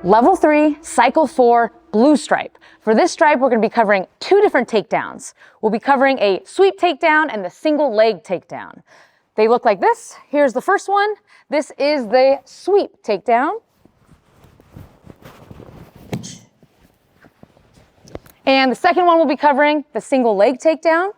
Level 3, Cycle 4, blue stripe. For this stripe, we're going to be covering 2 different takedowns. We'll be covering a sweep takedown and the single leg takedown. They look like this. Here's the first one. This is the sweep takedown. And the second one we'll be covering the single leg takedown.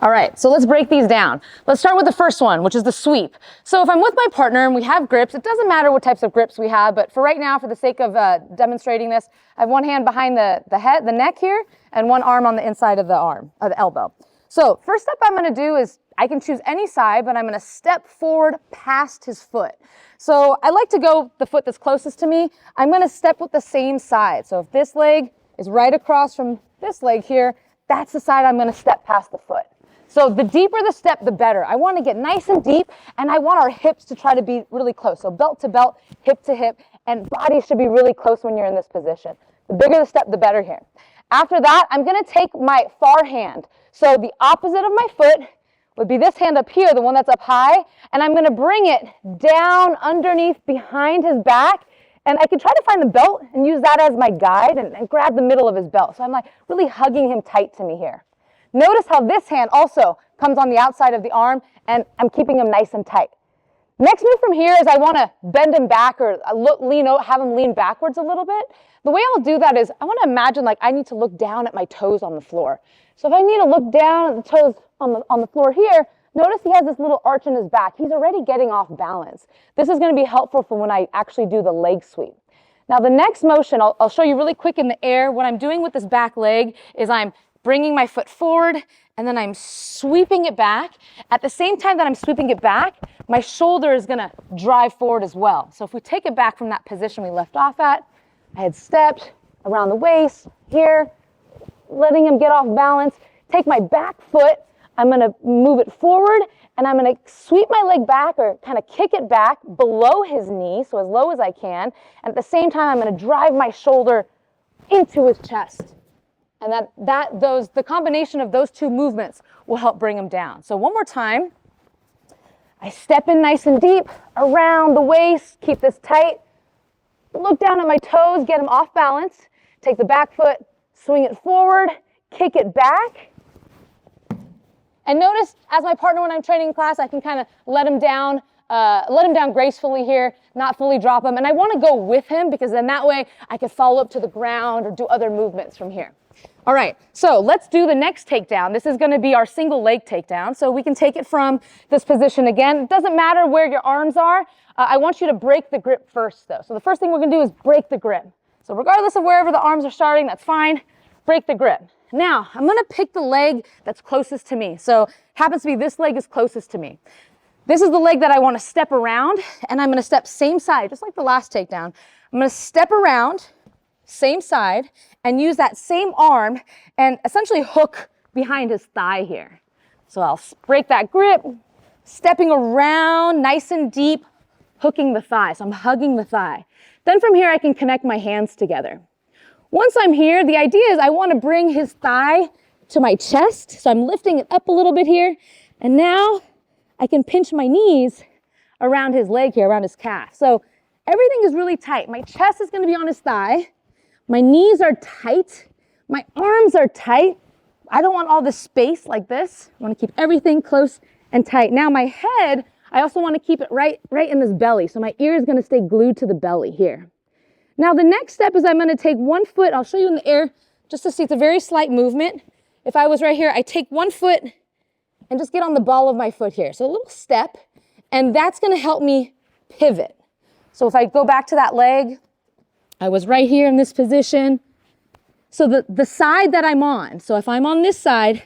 All right, so let's break these down. Let's start with the first one, which is the sweep. So if I'm with my partner and we have grips, it doesn't matter what types of grips we have, but for right now, for the sake of demonstrating this, I have one hand behind the neck here, and one arm on the inside of the arm, or the elbow. So first step I'm gonna do is, I can choose any side, but I'm gonna step forward past his foot. So I like to go the foot that's closest to me. I'm gonna step with the same side. So if this leg is right across from this leg here, that's the side I'm gonna step past the foot. So the deeper the step, the better. I want to get nice and deep, and I want our hips to try to be really close. So belt to belt, hip to hip, and body should be really close when you're in this position. The bigger the step, the better here. After that, I'm going to take my far hand. So the opposite of my foot would be this hand up here, the one that's up high, and I'm going to bring it down underneath behind his back, and I can try to find the belt and use that as my guide and grab the middle of his belt. So I'm like really hugging him tight to me here. Notice how this hand also comes on the outside of the arm, and I'm keeping him nice and tight. Next move from here is I want to bend him back or have him lean backwards a little bit. The way I'll do that is I want to imagine like I need to look down at my toes on the floor. So if I need to look down at the toes on the floor here, notice he has this little arch in his back. He's already getting off balance. This is going to be helpful for when I actually do the leg sweep. Now the next motion, I'll show you really quick in the air. What I'm doing with this back leg is I'm bringing my foot forward, and then I'm sweeping it back. At the same time that I'm sweeping it back, my shoulder is gonna drive forward as well. So if we take it back from that position we left off at, I had stepped around the waist, here, letting him get off balance. Take my back foot, I'm gonna move it forward, and I'm gonna sweep my leg back or kind of kick it back below his knee, so as low as I can. And at the same time, I'm gonna drive my shoulder into his chest. And the combination of those 2 movements will help bring them down. So one more time. I step in nice and deep around the waist, keep this tight. Look down at my toes, get them off balance. Take the back foot, swing it forward, kick it back. And notice, as my partner when I'm training in class, I can kind of let him down gracefully here, not fully drop him. And I want to go with him because then that way I can follow up to the ground or do other movements from here. All right, so let's do the next takedown. This is going to be our single leg takedown. So we can take it from this position again. It doesn't matter where your arms are. I want you to break the grip first, though. So the first thing we're going to do is break the grip. So regardless of wherever the arms are starting, that's fine. Break the grip. Now, I'm going to pick the leg that's closest to me. So happens to be this leg is closest to me. This is the leg that I want to step around, and I'm going to step same side, just like the last takedown. I'm going to step around, same side, and use that same arm and essentially hook behind his thigh here. So I'll break that grip, stepping around nice and deep, hooking the thigh. So I'm hugging the thigh. Then from here, I can connect my hands together. Once I'm here, the idea is I want to bring his thigh to my chest. So I'm lifting it up a little bit here. And now I can pinch my knees around his leg here, around his calf. So everything is really tight. My chest is going to be on his thigh. My knees are tight. My arms are tight. I don't want all this space like this. I want to keep everything close and tight. Now my head, I also want to keep it right in this belly. So my ear is going to stay glued to the belly here. Now the next step is I'm going to take one foot. I'll show you in the air just to see. It's a very slight movement. If I was right here, I take one foot and just get on the ball of my foot here. So a little step, and that's going to help me pivot. So if I go back to that leg, I was right here in this position. So the side that I'm on, so if I'm on this side,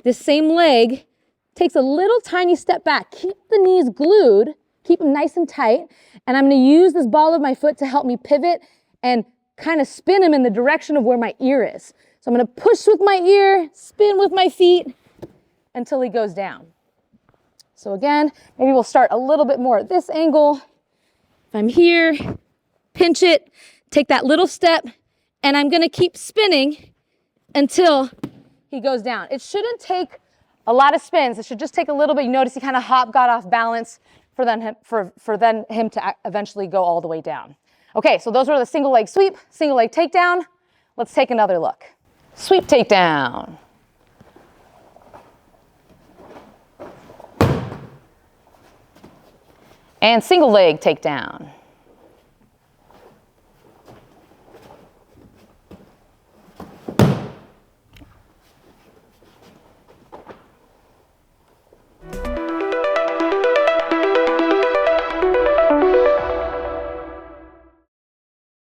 this same leg takes a little tiny step back. Keep the knees glued, keep them nice and tight, and I'm going to use this ball of my foot to help me pivot and kind of spin him in the direction of where my ear is. So I'm going to push with my ear, spin with my feet until he goes down. So again, maybe we'll start a little bit more at this angle. If I'm here, pinch it, take that little step, and I'm going to keep spinning until he goes down. It shouldn't take A lot of spins. It should just take a little bit. You notice he kind of got off balance for then him to eventually go all the way down. Okay, so those were the single leg sweep, single leg takedown. Let's take another look. Sweep takedown. And single leg takedown.